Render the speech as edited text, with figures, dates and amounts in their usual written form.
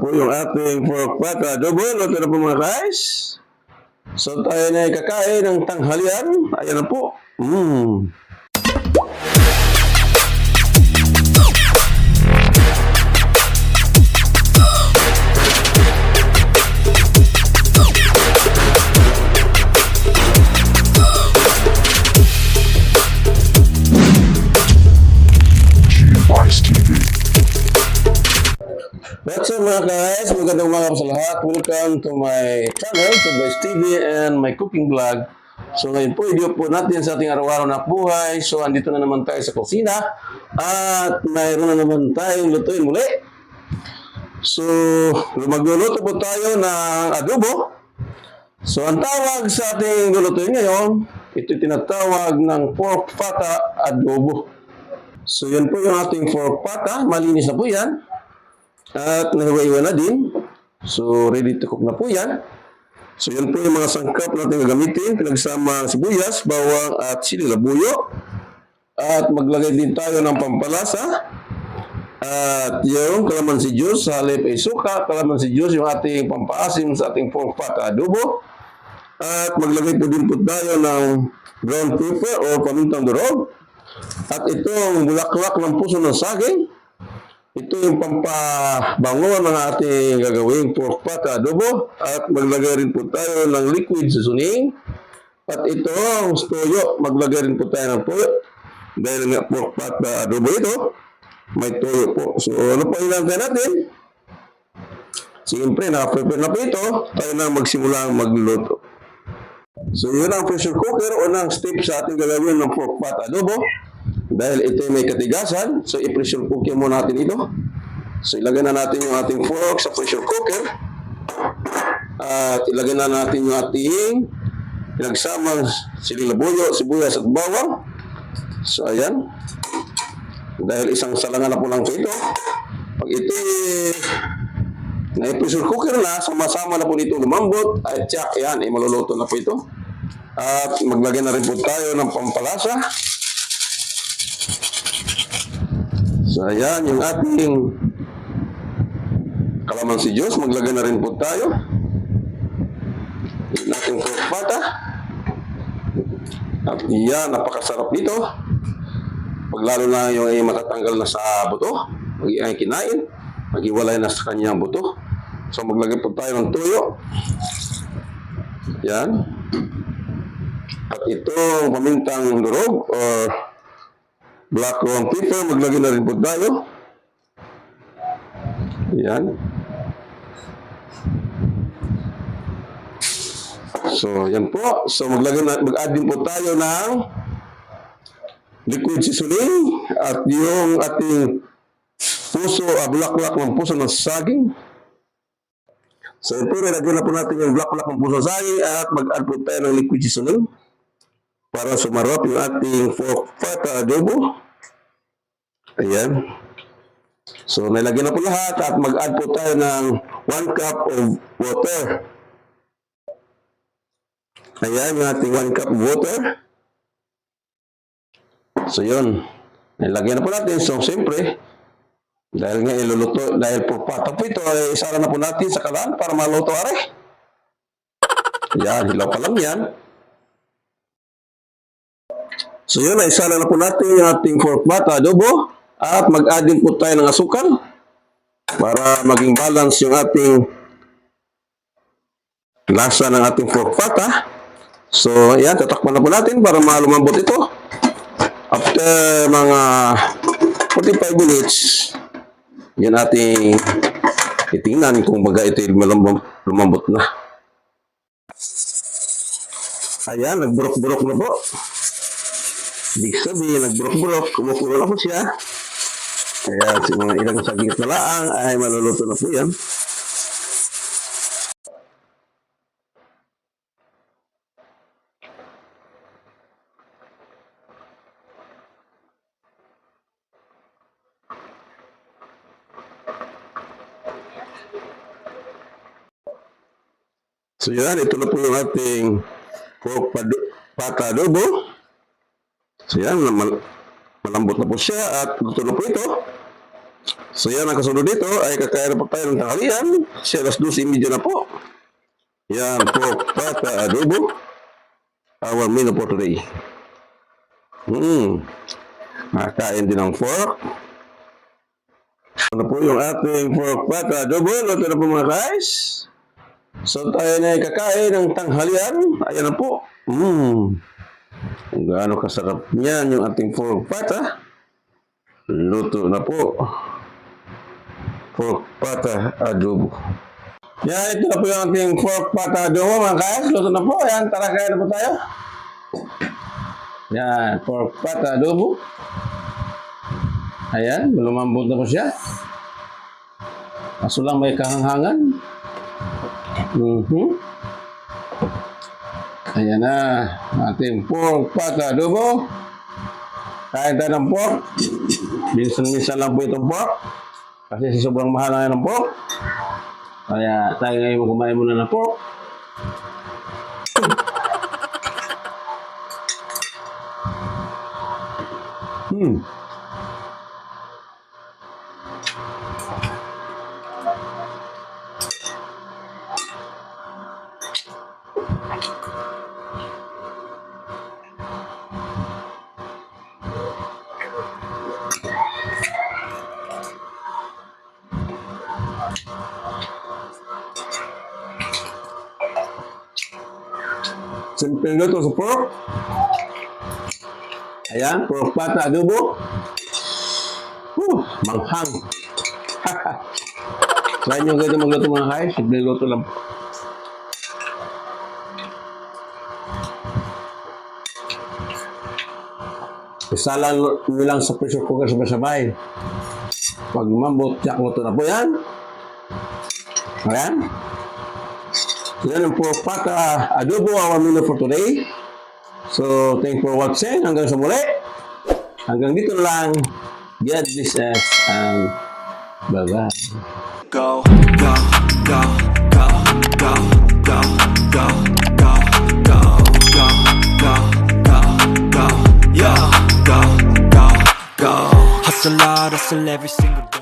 po yung ating pork pata adobo. Luto na po mga guys. So tayo na kakain ng tanghalian. Ayan na po. What's up mga guys? Magandang umaga sa lahat. Welcome to my channel, to Vice TV and my cooking vlog. So ngayon po, video po natin sa ating araw-araw na buhay. So andito na naman tayo sa kusina at mayroon na naman tayong lutuin muli. So magluluto po tayo ng adobo. So ang tawag sa ating lulutuin ngayon, ito tinatawag ng pork pata adobo. So yan po yung ating pork pata. Malinis na po yan. At nahiwa-iwa na din. So, ready to cook na po yan. So, yan po yung mga sangkap natin gagamitin. Pinagsama sibuyas, bawang at sili labuyo. At maglagay din tayo ng pampalasa. At yung calamansi juice, halip ay suka. Calamansi juice yung ating pampaasim sa ating pork pata adobo. At maglagay po din po tayo ng brown pepper o pamintang durog. At itong bulaklak ng puso ng saging. Ito yung pampabango ng ating gagawing pork pata adobo. At maglagay rin po tayo ng liquid seasoning. At itong toyo, maglagay rin po tayo ng toyo. Dahil nga pork pata adobo ito, may toyo po. So ano pa ilagay natin? Siyempre, naka-prepare na po ito. Tayo na magsimula magluluto. So yun ang pressure cooker o ng step sa ating gagawin ng pork pata adobo. Dahil ito may katigasan, so i-pressure cooker muna natin ito. So ilagay na natin yung ating pork sa pressure cooker. At ilagay na natin yung ating pinagsamang sili labuyo, sibuyas at bawang. So ayan. Dahil isang salangan na po lang ito. Pag ito na-pressure cooker na, sama-sama na po nito lumambot. At tsak, yan, maluluto na po ito. At maglagay na rin po tayo ng pampalasa. So ayan yung ating calamansi juice. Maglagay na rin po tayo. Yung ating pork pata. At yan, napakasarap nito. Pag lalo na yung ay matatanggal na sa buto, ay kinain, maghiwalay na sa kanyang buto. So maglagay po tayo ng tuyo. Yan. At itong pamintang durog or black ground pepper, maglagay na rin po tayo. Yan. So, yan po. So, mag-add din po tayo ng liquid seasoning at yung ating puso, bulaklak ng puso ng saging. So, ito, nilagyan na po natin yung bulaklak ng puso ng saging at mag-add po tayo ng liquid seasoning para sumarap yung ating pork pata adobo. Ayan. So, nilagyan na po lahat at mag-add po tayo ng 1 cup of water. Ayan, yung ating 1 cup of water. So, yun. Nilagyan na po natin. So, siyempre, dahil nga iluluto, dahil pork pata po ito, ay isara na po natin sa kalan para maluto are. Ayan, hilaw pa lang yan. So yun, isara na po natin yung ating pork pata adobo at mag-add din po tayo ng asukal para maging balance yung ating lasa ng ating pork pata. So yan, tatakpan na po natin para malumambot ito. After mga 45 minutes, yan ating itingnan kung baga ito lumambot na. Ayan, nagburok-burok na po. Ibig sabihin, nagburok-burok, kumukulo na po siya. Kaya sa mga ilang saglit na laang ay maluluto na po yan. So yan, ito na po yung ating pork pata adobo. So yan, malambot na po siya at luto na po ito. So yan, ang kasunod dito ay kakain na po tayo ng tanghalian. Kasi alas 12:30 na po. Yan, pork pata adobo. Our menu for today. Nakain din ng pork. Ano po yung ating pork pata adobo? Luto na po mga guys. So tayo na ay kakain ng tanghalian. Ayan na po. Kung gaano kasarap niyan yung ating pork pata. Luto na po. Pork pata adobo. Yan, ito na po yung ating pork pata adobo mga guys. Luto na po. Yan, tara kain na po tayo. Yan, pork pata adobo. Ayan, lumambot na po siya. Kaso lang may kahanghangan. Ayan na, ating pork pata adobo. Kain tayo ng pork. Minsan-minsan lang po itong pork. Kasi sobrang mahal na ng pork. Kaya tayo ngayon kumain muna ng pork. Simple luto sa pork. Ayan, pork pata adobo. Manghang. Try nyo ganito magluto mga guys. Simple luto lang. Isalan nyo lang sa pressure cooker sabay-sabay. Pag mambot, tsak luto na po yan. Ayan. Yan ang pork pata adobo, our menu for today. So, thanks for watching. Hanggang sa muli. Hanggang dito lang. God bless us and bye-bye. Go, go, go, go, go, go, go, go, go, go, go, go, go, yeah, go, go, go. Hustle hard, hustle every single day.